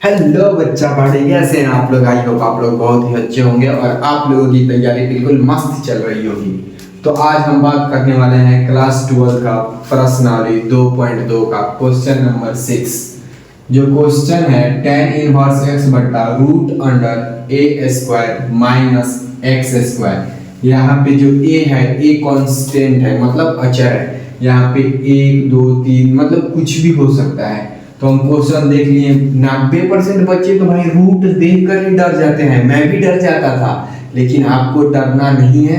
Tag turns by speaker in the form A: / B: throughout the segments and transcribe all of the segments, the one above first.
A: Hello बच्चा party, कैसे हैं आप लोग। आई होप आप लोग बहुत ही अच्छे होंगे और आप लोगों की तैयारी बिल्कुल मस्त चल रही होगी। तो आज हम बात करने वाले हैं क्लास 12 का प्रश्नावली 2.2 का क्वेश्चन नंबर 6। जो क्वेश्चन है tan इनवर्स x बट्टा रूट अंडर ए स्क्वायर माइनस एक्स स्क्वायर। यहाँ पे जो a है a कांस्टेंट है, मतलब अचर है। यहाँ पे 1 2 3 मतलब कुछ भी हो सकता है। तो हम क्वेश्चन देख लिए। 90% बच्चे तो भाई रूट देखकर ही डर जाते हैं, मैं भी डर जाता था, लेकिन आपको डरना नहीं है।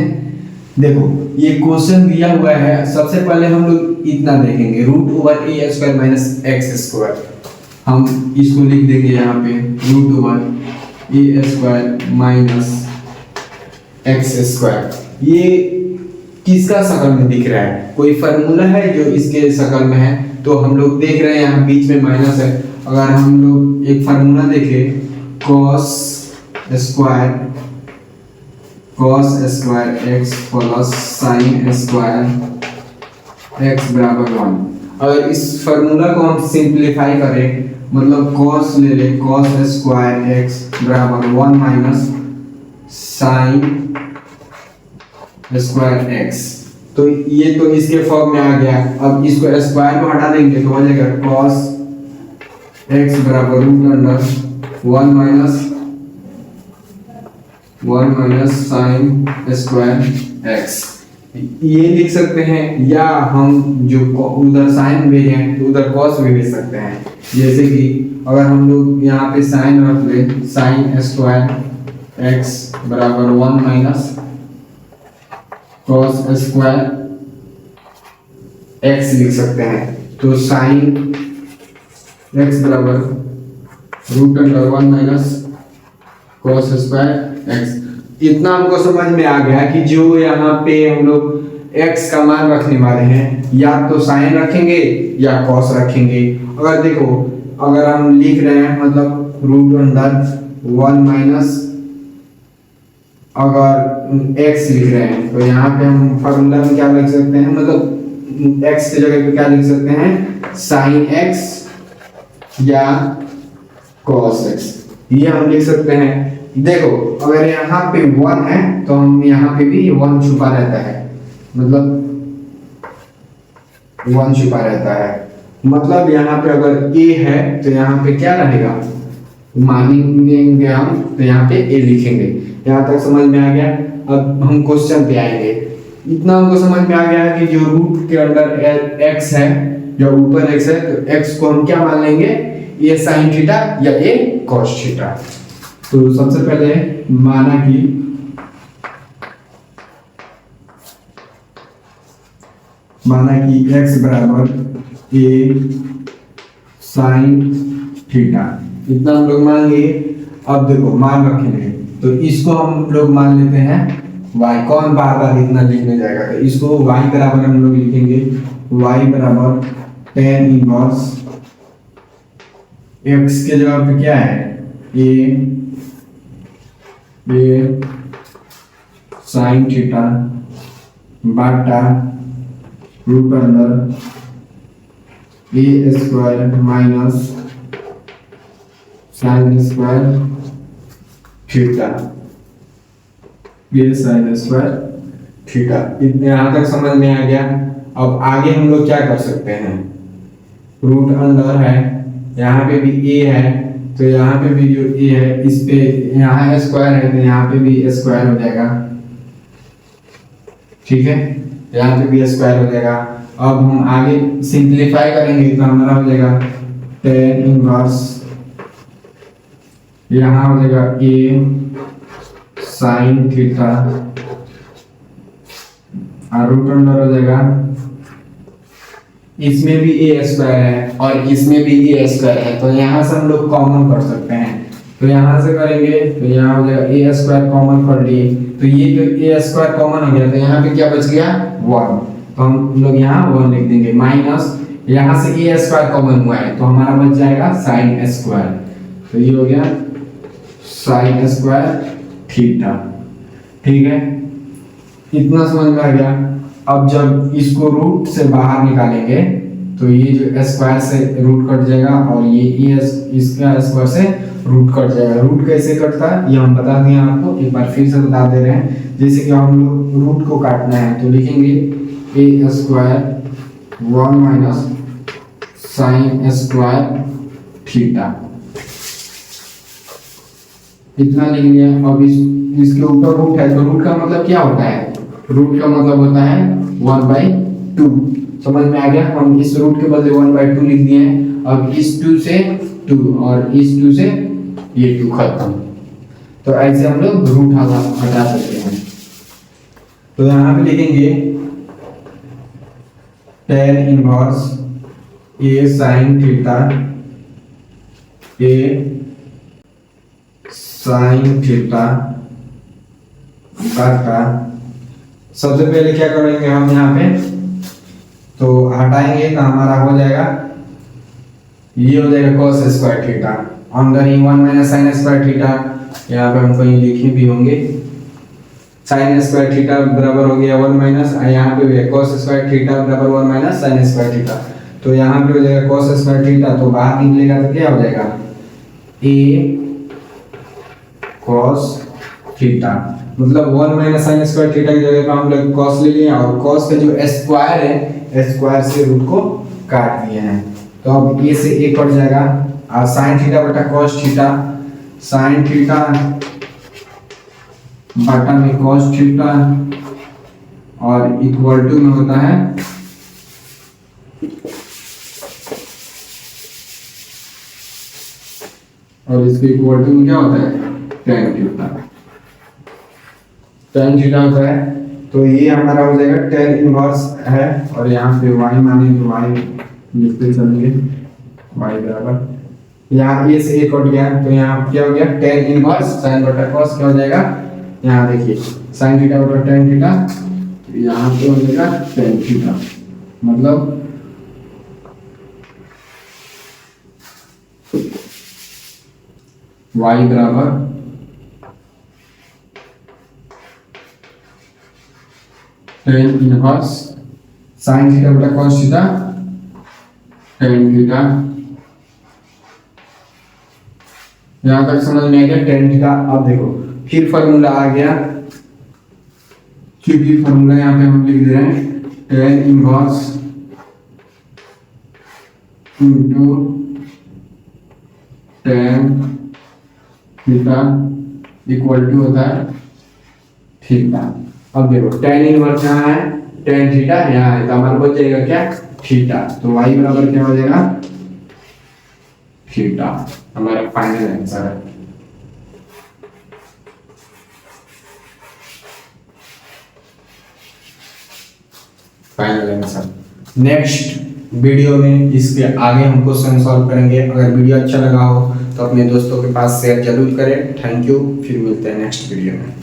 A: देखो ये क्वेश्चन दिया हुआ है। सबसे पहले हम लोग इतना देखेंगे, रूट ओवर ए स्क्वायर माइनस एक्स स्क्वायर। हम इसको लिख देंगे यहाँ पे, रूट ओवर ए स्क्वायर माइनस एक्स स्क्वायर। ये किसका शकल में दिख रहा है? कोई फार्मूला है जो इसके शकल में है? तो हम लोग देख रहे हैं यहाँ बीच में माइनस है। अगर हम लोग एक फार्मूला देखें, cos square x plus sine square x बराबर 1। अगर इस फार्मूला को हम सिंप्लीफाई करें, मतलब cos ले ले, cos स्क्वायर एक्स बराबर 1 माइनस साइन स्क्वायर एक्स। तो ये तो इसके फॉर्म में आ गया। अब इसको स्क्वायर को हटा देंगे तो हो जाएगा cos x बराबर root under 1 minus sine square x। ये लिख सकते हैं, या हम जो उधर साइन भेजे तो उधर cos भी भेज सकते हैं। जैसे कि अगर हम लोग यहाँ पे साइन रख ले, साइन स्क्वायर x बराबर 1 माइनस cos स्क्वायर x लिख सकते हैं। तो साइन x बराबर root under 1 minus cos square x। इतना हमको समझ में आ गया कि जो यहाँ पे हम लोग x का मान रखने वाले हैं, या तो साइन रखेंगे या cos रखेंगे। अगर देखो, अगर हम लिख रहे हैं मतलब रूट अंडर 1 माइनस, अगर x लिख रहे हैं तो यहाँ पे हम फार्मूला में क्या लिख सकते हैं, मतलब x की जगह पे क्या लिख सकते हैं, साइन x या cos x, ये हम लिख सकते हैं। देखो अगर यहाँ पे 1 है तो हम यहाँ पे भी 1 छुपा रहता है, मतलब 1 छुपा रहता है। मतलब यहाँ पे अगर a है तो यहाँ पे क्या रहेगा, मानेंगे हम तो यहाँ पे a लिखेंगे। यहाँ तक समझ में आ गया। अब हम क्वेश्चन पे आएंगे। इतना हमको समझ में आ गया है कि जो रूट के अंदर x है, जो ऊपर x है, तो x को हम क्या मान लेंगे, a sin थीटा या a cos थीटा। तो सबसे पहले माना कि x बराबर a sin थीटा, इतना हम लोग मान लिए। अब देखो मान रखेंगे तो इसको हम लोग मान लेते हैं y। कौन बार बार इतना लिखने जाएगा, तो इसको y बराबर हम लोग लिखेंगे, y बराबर tan इनवर्स x के जगह पे क्या है, a sin थीटा बटा root under a square minus sine square theta, ये साइन स्क्वायर थीटा। इतने यहाँ तक समझ में आ गया। अब आगे हम लोग क्या कर सकते हैं, रूट अंडर है, यहाँ पे भी a है, तो यहाँ पे भी जो a है, इस पे यहाँ स्क्वायर है तो यहाँ पे भी स्क्वायर हो जाएगा, ठीक है, यहाँ पे भी स्क्वायर हो जाएगा। अब हम आगे सिंप्लीफाई करेंगे तो हमारा हो जाएगा tan इनवर्स, यहाँ हो जाएगा a साइन थीटा और रूट अंडर हो जाएगा, इसमें भी a स्क्वायर है और इसमें भी a स्क्वायर है, तो यहाँ से हम लोग कॉमन कर सकते हैं। तो यहाँ से करेंगे तो यहाँ हो जाएगा a स्क्वायर कॉमन कर लिए, तो ये जो a स्क्वायर कॉमन हो गया तो यहाँ पे क्या बच गया, 1। तो हम लोग यहाँ 1 लिख देंगे, माइनस यहाँ से a स्क्वायर कॉमन हुआ है तो हमारा बच जाएगा साइन स्क्वायर। तो ये हो गया साइन स्क्वायर थीटा, ठीक है, इतना समझ में आ गया। अब जब इसको रूट से बाहर निकालेंगे तो तो ये जो स्क्वायर से रूट कट जाएगा और ये इसका स्क्वायर से रूट कट जाएगा। रूट कैसे कटता है ये हम बता दिए आपको, एक बार फिर से बता दे रहे हैं। जैसे कि हम लोग रूट को काटना है तो लिखेंगे a square 1 minus sine square theta, इतना लिख लिया। अब इसके ऊपर रूट है तो रूट का मतलब क्या होता है, रूट का मतलब होता है 1/2। समझ में आ गया। हम इस रूट के बदले 1/2 लिख दिए हैं। अब इस 2 से 2 और इस 2 से ये 2 खत्म। तो ऐसे हम लोग रूट हटा सकते हैं। तो यहाँ पे लिखेंगे tan inverse a sin theta, a sin theta का सबसे पहले क्या करेंगे हम यहाँ पे, तो हटाएंगे तो हमारा हो जाएगा, ये हो जाएगा cos स्क्वायर थीटा अंदर ही 1 माइनस साइन स्क्वायर थीटा। यहाँ पे हम कहीं लिखे भी होंगे साइन स्क्वायर थीटा बराबर हो गया 1 माइनस, यहाँ पे भी है cos स्क्वायर थीटा बराबर 1 माइनस साइन स्क्वायर थीटा। तो यहाँ पे हो जाएगा cos स्क्वायर थीटा, तो बाहर निकलेगा तो क्या हो जाएगा a cos थीटा, मतलब 1 माइनस साइन स्क्वायर थीटा की जगह पे हम लोग cos ले लिए और cos का जो स्क्वायर है स्क्वायर से रूट को काट दिए हैं। तो अब a से a कट जाएगा और साइन थीटा बटा cos थीटा, साइन थीटा बटा में cos थीटा और इक्वल टू में होता है और इसके इक्वल टू में क्या होता है tan थीटा, tan थीटा होता है। तो ये हमारा हो जाएगा tan इनवर्स है और यहाँ पे y माने तो y लिखते चलेंगे y बराबर, यहाँ a से a कट गया तो यहाँ क्या हो गया tan इनवर्स sin बटा cos क्या हो जाएगा, यहाँ देखिए sin थीटा बटा tan थीटा, यहाँ पे हो जाएगा tan थीटा, मतलब y बराबर tan इनवर्स sin थीटा बटा cos थीटा tan थीटा। यहाँ तक समझ में आ गया tan थीटा। अब देखो फिर फॉर्मूला आ गया, क्योंकि फॉर्मूला यहाँ पे हम लिख दे रहे हैं tan inverse into tan theta equal to होता है थीटा। अब देखो tan इनवर्स यहाँ है, tan थीटा यहाँ है, तो हमारा बच जाएगा क्या थीटा, तो y बराबर क्या हो जाएगा थीटा, हमारा फाइनल आंसर है। Final answer. नेक्स्ट वीडियो में इसके आगे हम क्वेश्चन सॉल्व करेंगे। अगर वीडियो अच्छा लगा हो तो अपने दोस्तों के पास शेयर जरूर करें। थैंक यू, फिर मिलते हैं नेक्स्ट वीडियो में।